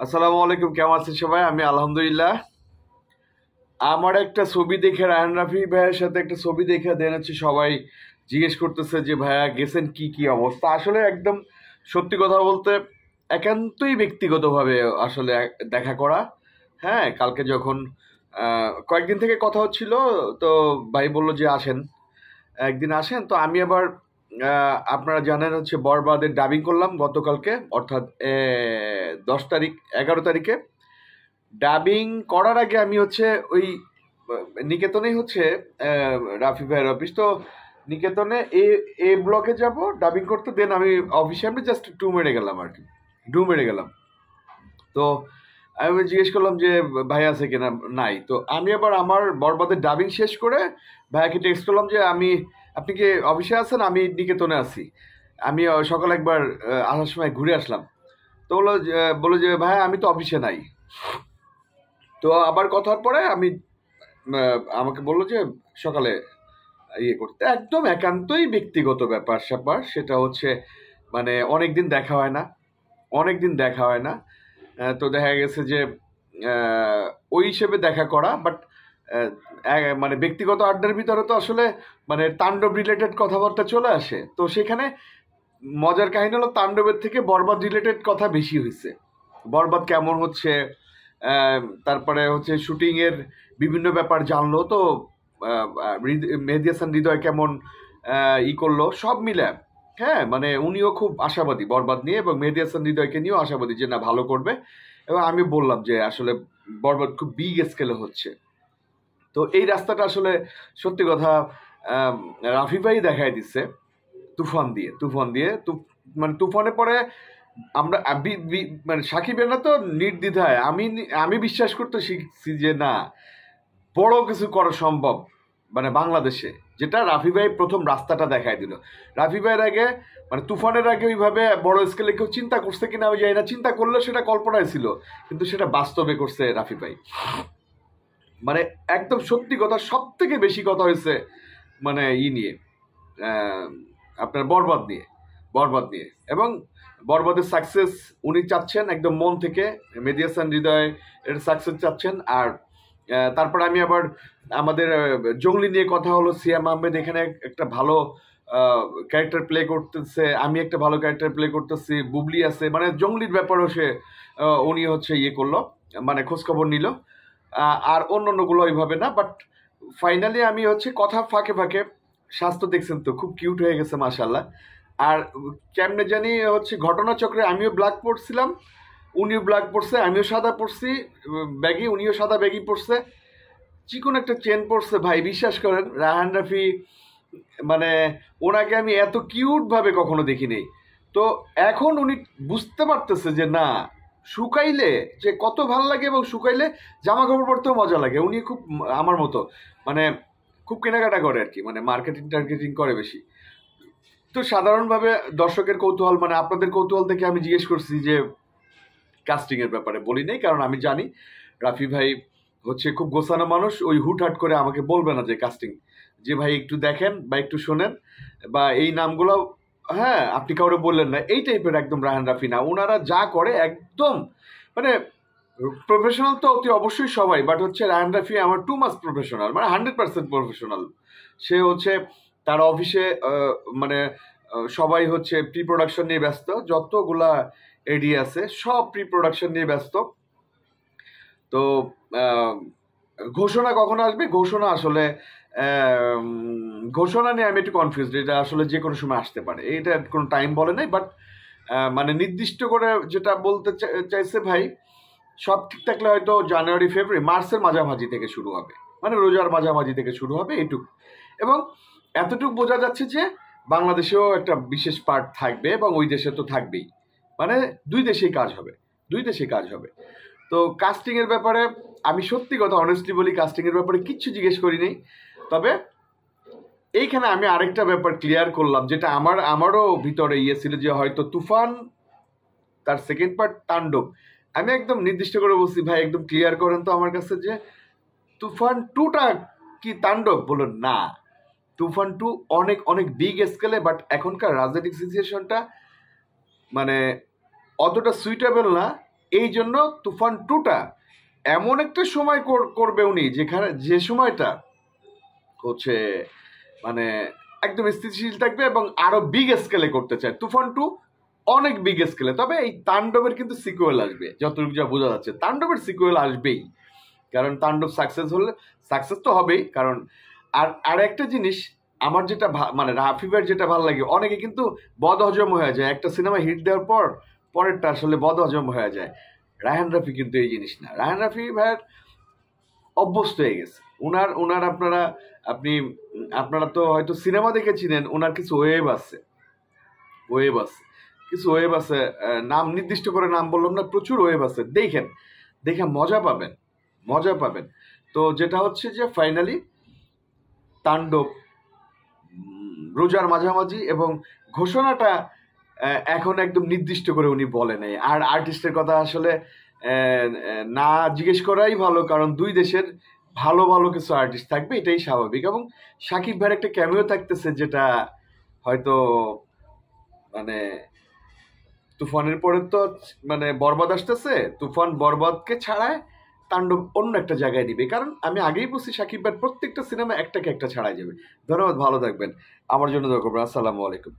আসসালামু আলাইকুম, কেমন আছেন সবাই? আমি আলহামদুলিল্লাহ। আমার একটা ছবি দেখে রায়হান রাফি ভাইয়ের সাথে একটা ছবি দেখে দেন হচ্ছে সবাই জিজ্ঞেস করতেছে যে ভাইয়া গেছেন, কি কি অবস্থা। আসলে একদম সত্যি কথা বলতে একান্তই ব্যক্তিগতভাবে আসলে দেখা করা। হ্যাঁ, কালকে যখন কয়েকদিন থেকে কথা হচ্ছিল, তো ভাই বলল যে আসেন, একদিন আসেন। তো আমি আবার আপনারা জানেন হচ্ছে বরবাদের ডাবিং করলাম গতকালকে, অর্থাৎ 10 তারিখ 11 তারিখে। ডাবিং করার আগে আমি হচ্ছে ওই নিকেতনেই হচ্ছে রাফি ভাইয়ের অফিস। তো নিকেতনে এ ব্লকে যাব ডাবিং করতে, দেন আমি অফিসে আমি জাস্ট টু মেরে গেলাম আর কি, ডু মেরে গেলাম। তো আমি জিজ্ঞেস করলাম যে ভাই আছে কিনা, নাই। তো আমি আবার আমার বরবাদের ডাবিং শেষ করে ভাইয়াকে টেক্সট করলাম যে আপনি কি অফিসে আছেন, আমি নিকেতনে আছি। আমি সকালে একবার আসার সময় ঘুরে আসলাম। তো বললো যে ভাই আমি তো অফিসে নাই। তো আবার কথার পরে আমি আমাকে বললো যে সকালে ইয়ে করতে। একদম একান্তই ব্যক্তিগত ব্যাপার স্যাপার, সেটা হচ্ছে মানে অনেকদিন দেখা হয় না, অনেকদিন দেখা হয় না। তো দেখা গেছে যে ওই হিসেবে দেখা করা, বাট মানে ব্যক্তিগত আড্ডার ভিতরে তো আসলে মানে তাণ্ডব রিলেটেড কথাবার্তা চলে আসে। তো সেখানে মজার কাহিনী হলো তাণ্ডবের থেকে বরবাদ রিলেটেড কথা বেশি হয়েছে। বরবাদ কেমন হচ্ছে, তারপরে হচ্ছে শুটিং এর বিভিন্ন ব্যাপার জানলো। তো মেহেদী হাসান হৃদয় কেমন করলো সব মিলে। হ্যাঁ, মানে উনিও খুব আশাবাদী বরবাদ নিয়ে, এবং মেহেদী হাসান হৃদয়কে নিয়েও আশাবাদী যে না, ভালো করবে। এবং আমি বললাম যে আসলে বরবাদ খুব বিগ স্কেলে হচ্ছে। তো এই রাস্তাটা আসলে সত্যি কথা আম, রাফি ভাই দেখাই দিচ্ছে মানে তুফানে পরে আমরা মানে সাকিবের তো নির্দ্বিধায় আমি বিশ্বাস করতে শিখছি যে না, বড় কিছু করা সম্ভব মানে বাংলাদেশে, যেটা রাফি ভাই প্রথম রাস্তাটা দেখাই দিল। রাফি ভাইয়ের আগে মানে তুফানের আগে ওইভাবে বড় স্কেলে কেউ চিন্তা করছে কিনা আমি জানি না, চিন্তা করলে সেটা কল্পনায় ছিল, কিন্তু সেটা বাস্তবে করছে রাফি ভাই। মানে একদম সত্যি কথা, সব থেকে বেশি কথা হয়েছে মানে নিয়ে, আহ, আপনার বরবাদ নিয়ে এবং বরবাদের সাকসেস উনি চাচ্ছেন একদম মন থেকে। মেহেদী হাসান হৃদয় এর সাকসেস চাচ্ছেন। আর তারপর আমি আবার আমাদের জঙ্গলি নিয়ে কথা হলো। সিয়াম আহমেদ এখানে একটা ভালো ক্যারেক্টার প্লে করতেছে, আমি একটা ভালো ক্যারেক্টার প্লে করতেছি, বুবলি আছে, মানে জঙ্গলির ব্যাপারেও সে উনি হচ্ছে করলো, মানে খোঁজখবর নিল। আর অন্য অন্যগুলো ওইভাবে না, বাট ফাইনালি আমি হচ্ছে কথা ফাঁকে ফাঁকে, স্বাস্থ্য দেখছেন তো খুব কিউট হয়ে গেছে মাশাল্লাহ। আর কেমনে জানি হচ্ছে ঘটনাচক্রে আমিও ব্ল্যাক পড়ছিলাম, উনিও ব্ল্যাক পড়ছে, আমিও সাদা পড়ছি ব্যাগি, উনিও সাদা ব্যাগি পড়ছে, চিকন একটা চেন পড়ছে। ভাই বিশ্বাস করেন রায়হান রাফি মানে ওনাকে আমি এত কিউট ভাবে কখনো দেখিনি। তো এখন উনি বুঝতে পারতেছে যে না, শুকাইলে যে কত ভাল লাগে, এবং শুকাইলে জামা কাপড় পরতেও মজা লাগে। উনি খুব আমার মতো মানে খুব কেনাকাটা করে আর কি, মানে মার্কেটিং টার্গেটিং করে বেশি। তো সাধারণভাবে দর্শকের কৌতূহল মানে আপনাদের কৌতূহল থেকে আমি জিজ্ঞেস করছি যে কাস্টিং এর ব্যাপারে বলি নাই, কারণ আমি জানি রাফি ভাই হচ্ছে খুব গোছানো মানুষ, ওই হুটহাট করে আমাকে বলবে না যে কাস্টিং, যে ভাই একটু দেখেন বা একটু শোনেন বা এই নামগুলো, হ্যাঁ আপনি কাউরে বললেন না, এই টাইপের একদম রায়হান রাফি না। ওনারা যা করে একদম মানে প্রফেশনাল তো অতি অবশ্যই সবাই, বাট হচ্ছে রায়হান রাফি আমার টু মাস প্রফেশনাল, মানে 100% প্রফেশনাল। সে হচ্ছে তার অফিসে মানে সবাই হচ্ছে প্রি প্রোডাকশন নিয়ে ব্যস্ত, যতগুলা এডি আছে সব প্রি প্রোডাকশন নিয়ে ব্যস্ত। তো আহ, ঘোষণা কখন আসবে, ঘোষণা আসলে ঘোষণা নিয়ে আমি একটু কনফিউজড। এটা আসলে যে কোনো সময় আসতে পারে, এটা কোনো টাইম বলে নাই, বাট মানে নির্দিষ্ট করে যেটা বলতে চাইছে ভাই, সব ঠিক থাকলে হয়তো জানুয়ারি ফেব্রুয়ারি মার্চের মাঝামাঝি থেকে শুরু হবে, মানে রোজার মাঝামাঝি থেকে শুরু হবে এইটুকু। এবং এতটুকু বোঝা যাচ্ছে যে বাংলাদেশেও একটা বিশেষ পার্ট থাকবে, এবং ওই দেশে তো থাকবেই, মানে দুই দেশেই কাজ হবে, দুই দেশেই কাজ হবে। তো কাস্টিং এর ব্যাপারে আমি সত্যি কথা অনেস্টলি বলি, কাস্টিং এর ব্যাপারে কিচ্ছু জিজ্ঞেস করিনি। তবে এইখানে আমি আরেকটা ব্যাপার ক্লিয়ার করলাম, যেটা আমারও ভিতরে ছিল যে হয়তো তুফান তার সেকেন্ড পার্ট তাণ্ডব। আমি একদম নির্দিষ্ট করে বলছি ভাই একদম ক্লিয়ার করেন তো আমার কাছে যে তুফান টুটা কি তাণ্ডব, বলুন না। তুফান টু অনেক অনেক বিগ স্কেলে, বাট এখনকার রাজনৈতিক সিচুয়েশনটা মানে অতটা সুইটেবল না, এই জন্য তুফান 2টা এমন একটা সময় করবে উনি, যেখানে যে সময়টা হচ্ছে মানে একদম স্থিতিশীল থাকবে এবং আরো বিগ স্কেলে করতে চায়। তুফান 2 অনেক বিগ স্কেলে, তবে এই তাণ্ডবের কিন্তু সিকুয়েল আসবে, যতটুকু যা বোঝা যাচ্ছে তাণ্ডবের সিকুয়েল আসবেই, কারণ তাণ্ডব সাকসেস হলে সাকসেস তো হবেই। কারণ আর একটা জিনিস আমার যেটা মানে রাফি ভাইয়ের যেটা ভালো লাগে, অনেকে কিন্তু বদ হজম হয়ে যায় একটা সিনেমা হিট দেওয়ার পর, পরেরটা আসলে বদ হজম হয়ে যায়। রায়হান রাফি কিন্তু এই জিনিস না, রায়হান রাফি ভাইয়ের অভ্যস্ত হয়ে গেছে। উনার আপনারা তো হয়তো সিনেমা দেখেছিলেন, উনার কিছু ওয়েব আছে, নাম নির্দিষ্ট করে নাম বললাম না, প্রচুর ওয়েব আছে, দেখে মজা পাবেন। তো যেটা হচ্ছে যে ফাইনালি তাণ্ডব রোজার মাঝামাঝি, এবং ঘোষণাটা এখন একদম নির্দিষ্ট করে উনি বলে নাই। আর আর্টিস্টের কথা আসলে না জিজ্ঞেস করাই ভালো, কারণ দুই দেশের ভালো ভালো কিছু আর্টিস্ট থাকবে, এটাই স্বাভাবিক। এবং শাকিব ভাইয়ের একটা ক্যামিও থাকতেছে, যেটা হয়তো মানে তুফানের পরে তো মানে বরবাদ আসতেছে, তুফান বরবাদকে ছাড়ায় তাণ্ডব অন্য একটা জায়গায় নিবে, কারণ আমি আগেই বলছি শাকিব ভাইয়ের প্রত্যেকটা সিনেমা একটাকে একটা ছাড়াই যাবে। ধন্যবাদ, ভালো থাকবেন, আমার জন্য দোয়া করবেন। আসসালামু আলাইকুম।